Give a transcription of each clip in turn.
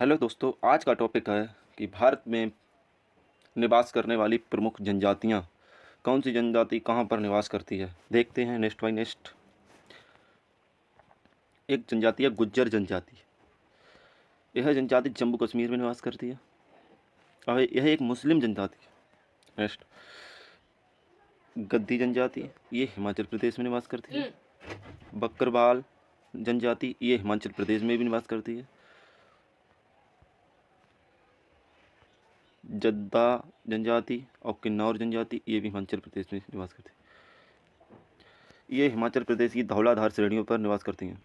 Hello दोस्तों, आज का टॉपिक है कि भारत में निवास करने वाली प्रमुख जनजातियाँ कौन सी जनजाति कहाँ पर निवास करती है। देखते हैं नेक्स्ट बाय नेक्स्ट। एक जनजाति है गुज्जर जनजाति। यह जनजाति जम्मू कश्मीर में निवास करती है और यह एक मुस्लिम जनजाति है। नेक्स्ट, गद्दी जनजाति, ये हिमाचल प्रदेश में निवास करती है। बकरवाल जनजाति, ये हिमाचल प्रदेश में भी निवास करती है। जद्दा जनजाति और किन्नौर जनजाति, ये भी हिमाचल प्रदेश में निवास करती है। ये हिमाचल प्रदेश की धौलाधार श्रेणियों पर निवास करती हैं।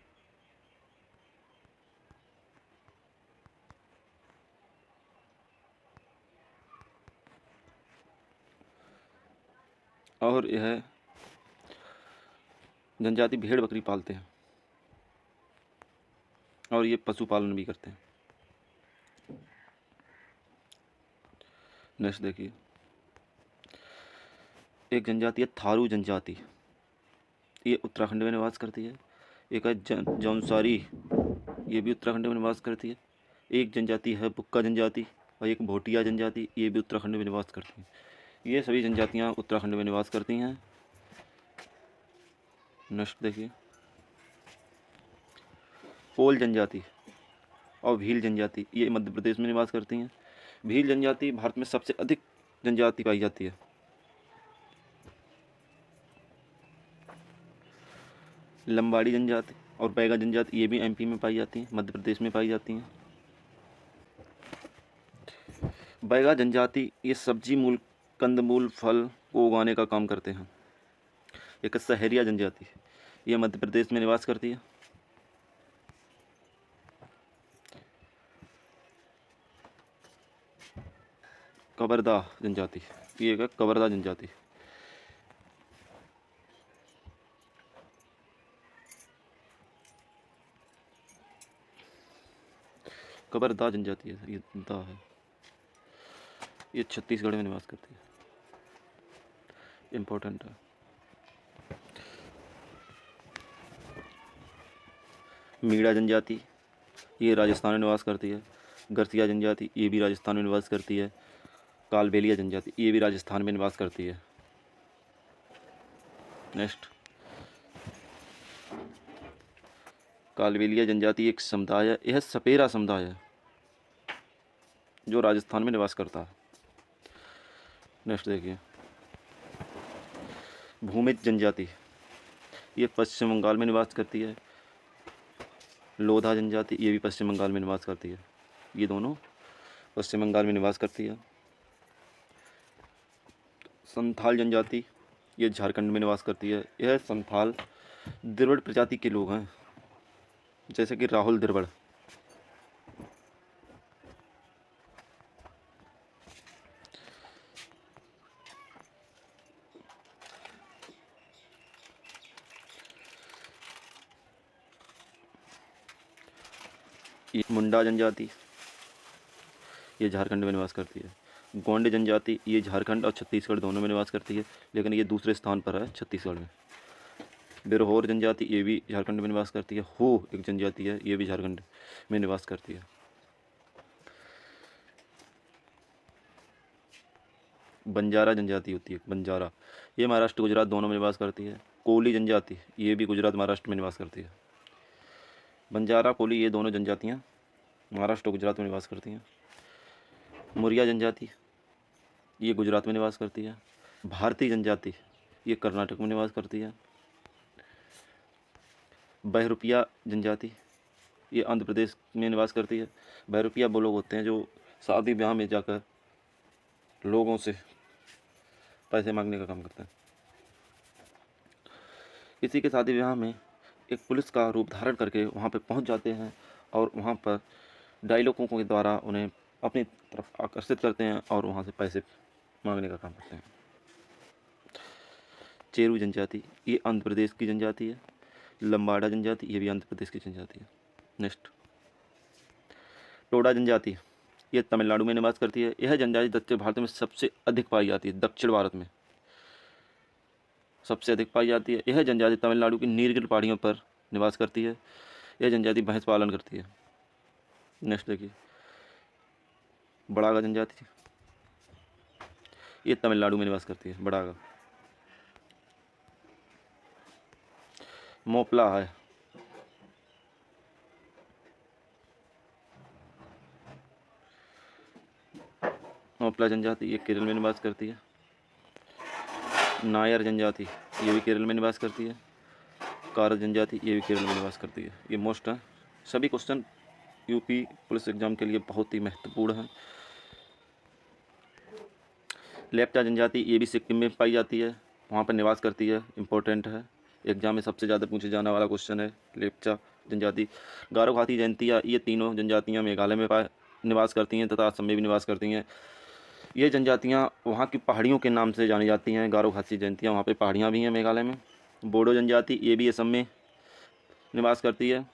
और यह जनजाति भेड़ बकरी पालते हैं और ये पशुपालन भी करते हैं। नेक्स्ट देखिए, एक जनजाति है थारू जनजाति, ये उत्तराखंड में निवास करती है। एक है जौनसारी, ये भी उत्तराखंड में निवास करती है। एक जनजाति है बुक्का जनजाति और एक भोटिया जनजाति, ये भी उत्तराखंड में निवास करती हैं। ये सभी जनजातियाँ उत्तराखंड में निवास करती हैं। नेक्स्ट देखिए, कोल जनजाति और भील जनजाति, ये मध्य प्रदेश में निवास करती हैं। भील जनजाति भारत में सबसे अधिक जनजाति पाई जाती है। लंबाड़ी जनजाति और बैगा जनजाति, ये भी एमपी में पाई जाती हैं, मध्य प्रदेश में पाई जाती हैं। बैगा जनजाति ये सब्जी मूल कंदमूल फल को उगाने का काम करते हैं। एक सहरिया जनजाति, ये मध्य प्रदेश में निवास करती है। कबरदा जनजाति, ये एक कबरदा जनजाति, कबरदा जनजाति है, ये दा है, ये छत्तीसगढ़ में निवास करती है। इम्पोर्टेंट है। मीणा जनजाति, ये राजस्थान में निवास करती है। गरसिया जनजाति, ये भी राजस्थान में निवास करती है। कालबेलिया जनजाति, ये भी राजस्थान में निवास करती है। नेक्स्ट, कालबेलिया जनजाति एक समुदाय है, यह सपेरा समुदाय है जो राजस्थान में निवास करता है। नेक्स्ट देखिए, भूमिज जनजाति, ये पश्चिम बंगाल में निवास करती है। लोधा जनजाति, ये भी पश्चिम बंगाल में निवास करती है। ये दोनों पश्चिम बंगाल में निवास करती है। संथाल जनजाति, ये झारखंड में निवास करती है। यह संथाल द्रविड़ प्रजाति के लोग हैं, जैसे कि राहुल द्रविड़। ये मुंडा जनजाति, ये झारखंड में निवास करती है। गोंड जनजाति, ये झारखंड और छत्तीसगढ़ दोनों में निवास करती है, लेकिन ये दूसरे स्थान पर है छत्तीसगढ़ में। बिरहोर जनजाति, ये भी झारखंड में निवास करती है। हो एक जनजाति है, ये भी झारखंड में निवास करती है। बंजारा जनजाति होती है, बंजारा, ये महाराष्ट्र गुजरात दोनों में निवास करती है। कोली जनजाति, ये भी गुजरात महाराष्ट्र में निवास करती है। बंजारा कोली ये दोनों जनजातियाँ महाराष्ट्र और गुजरात में निवास करती हैं। मुरिया जनजाति, ये गुजरात में निवास करती है। भारतीय जनजाति, ये कर्नाटक में निवास करती है। बहरूपिया जनजाति, ये आंध्र प्रदेश में निवास करती है। बहरूपिया वो लोग होते हैं जो शादी ब्याह में जाकर लोगों से पैसे मांगने का काम करते हैं। किसी के शादी ब्याह में एक पुलिस का रूप धारण करके वहाँ पर पहुँच जाते हैं और वहाँ पर डायलॉगों के द्वारा उन्हें अपनी तरफ आकर्षित करते हैं और वहाँ से पैसे मांगने का काम करते हैं। चेरू जनजाति, ये आंध्र प्रदेश की जनजाति है। लंबाड़ा जनजाति, ये भी आंध्र प्रदेश की जनजाति है। नेक्स्ट, टोडा जनजाति, ये तमिलनाडु में निवास करती है। यह जनजाति दक्षिण भारत में सबसे अधिक पाई जाती है, दक्षिण भारत में सबसे अधिक पाई जाती है। यह जनजाति तमिलनाडु की नीलगिरी पहाड़ियों पर निवास करती है। यह जनजाति भैंस पालन करती है। नेक्स्ट देखिए, बड़ागा जनजाति, ये तमिलनाडु में निवास करती है। बड़ागा। मोपला है, मोपला जनजाति ये केरल में निवास करती है। नायर जनजाति ये भी केरल में निवास करती है। कार जनजाति ये भी केरल में निवास करती है। ये मोस्ट है। सभी क्वेश्चन यूपी पुलिस एग्जाम के लिए बहुत ही महत्वपूर्ण है। लेप्चा जनजाति ये भी सिक्किम में पाई जाती है, वहाँ पर निवास करती है, इम्पोर्टेंट है, एग्जाम में सबसे ज़्यादा पूछे जाने वाला क्वेश्चन है लेप्चा जनजाति। गारो खाती जयंतिया ये तीनों जनजातियाँ मेघालय में निवास करती हैं तथा असम में भी निवास करती हैं। ये जनजातियाँ वहाँ की पहाड़ियों के नाम से जानी जाती हैं। गारो खासी जयंतियाँ, वहाँ पे पहाड़ियाँ भी हैं मेघालय में। बोडो जनजाति ये भी असम में निवास करती है।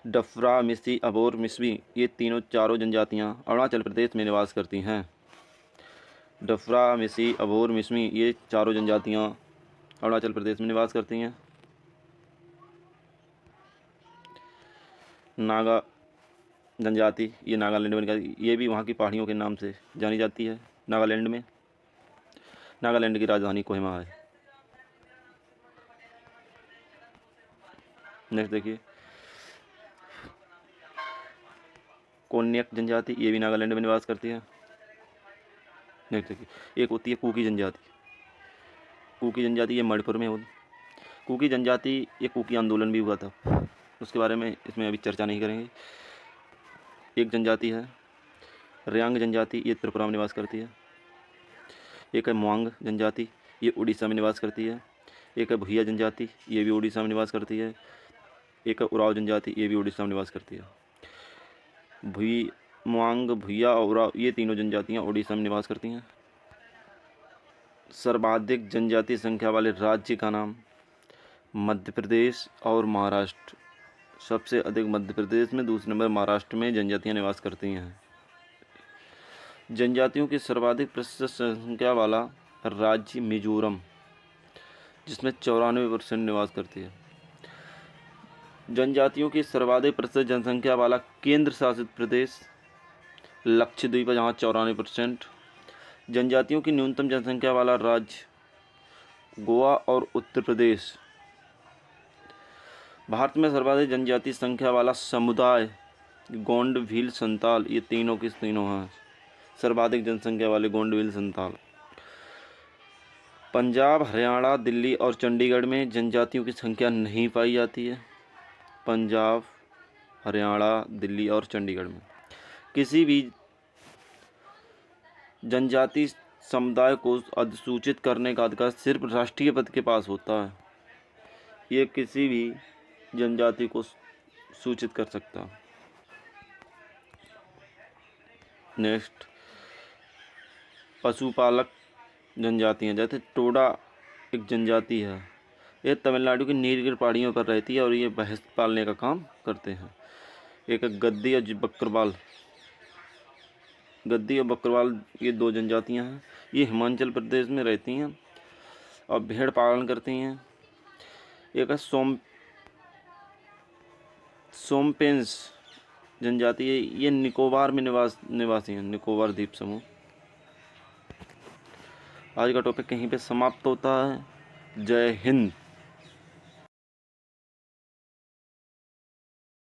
डफरा, मिसी, अबोर, मिसवी ये चारों जनजातियाँ अरुणाचल प्रदेश में निवास करती हैं। डफरा, मिसी, अबोर, मिसमी ये चारों जनजातियाँ अरुणाचल प्रदेश में निवास करती हैं। नागा जनजाति ये नागालैंड में, ये भी वहाँ की पहाड़ियों के नाम से जानी जाती है। नागालैंड में, नागालैंड की राजधानी कोहिमा है। नेक्स्ट देखिए, कोन्याक जनजाति ये भी नागालैंड में निवास करती है। नेक्स्ट देखिए, एक होती है कुकी जनजाति। कुकी जनजाति ये मणिपुर में होती। कुकी जनजाति ये कुकी आंदोलन भी हुआ था, उसके बारे में इसमें अभी चर्चा नहीं करेंगे। एक जनजाति है रियांग जनजाति, ये त्रिपुरा में निवास करती है। एक है मुआंग जनजाति, ये उड़ीसा में निवास करती है। एक है भुइया जनजाति, ये भी उड़ीसा में निवास करती है। एक है उराव जनजाति, ये भी उड़ीसा में निवास करती है। मुआंग, भुइया और उराव ये तीनों जनजातियाँ उड़ीसा में निवास करती हैं। सर्वाधिक जनजाति संख्या वाले राज्य का नाम मध्य प्रदेश और महाराष्ट्र। सबसे अधिक मध्य प्रदेश में, दूसरे नंबर महाराष्ट्र में जनजातियाँ निवास करती हैं। जनजातियों की सर्वाधिक प्रतिशत संख्या वाला राज्य मिजोरम, जिसमें 94% निवास करती है। जनजातियों की सर्वाधिक प्रतिशत जनसंख्या वाला केंद्र शासित प्रदेश लक्षद्वीप है, जहाँ 94%। जनजातियों की न्यूनतम जनसंख्या वाला राज्य गोवा और उत्तर प्रदेश। भारत में सर्वाधिक जनजाति संख्या वाला समुदाय गोंड, भील, संताल ये तीनों के तीनों हैं सर्वाधिक जनसंख्या वाले गोंड, भील, संताल। पंजाब, हरियाणा, दिल्ली और चंडीगढ़ में जनजातियों की संख्या नहीं पाई जाती है। पंजाब, हरियाणा, दिल्ली और चंडीगढ़ में किसी भी जनजाति समुदाय को अधिसूचित करने का अधिकार सिर्फ राष्ट्रीय पद के पास होता है। ये किसी भी जनजाति को सूचित कर सकता है। नेक्स्ट, पशुपालक जनजातियाँ, जैसे टोडा एक जनजाति है। ये तमिलनाडु की नीलगिरी पहाड़ियों पर रहती है और ये भैंस पालने का काम करते हैं। एक गद्दी और बकरवाल, गद्दी और बकरवाल ये दो जनजातियां हैं। ये हिमाचल प्रदेश में रहती हैं और भेड़ पालन करती हैं। एक है सोमपेंस जनजाति है, ये निकोबार में निवासी हैं, निकोबार द्वीप समूह। आज का टॉपिक कहीं पे समाप्त होता है। जय हिंद।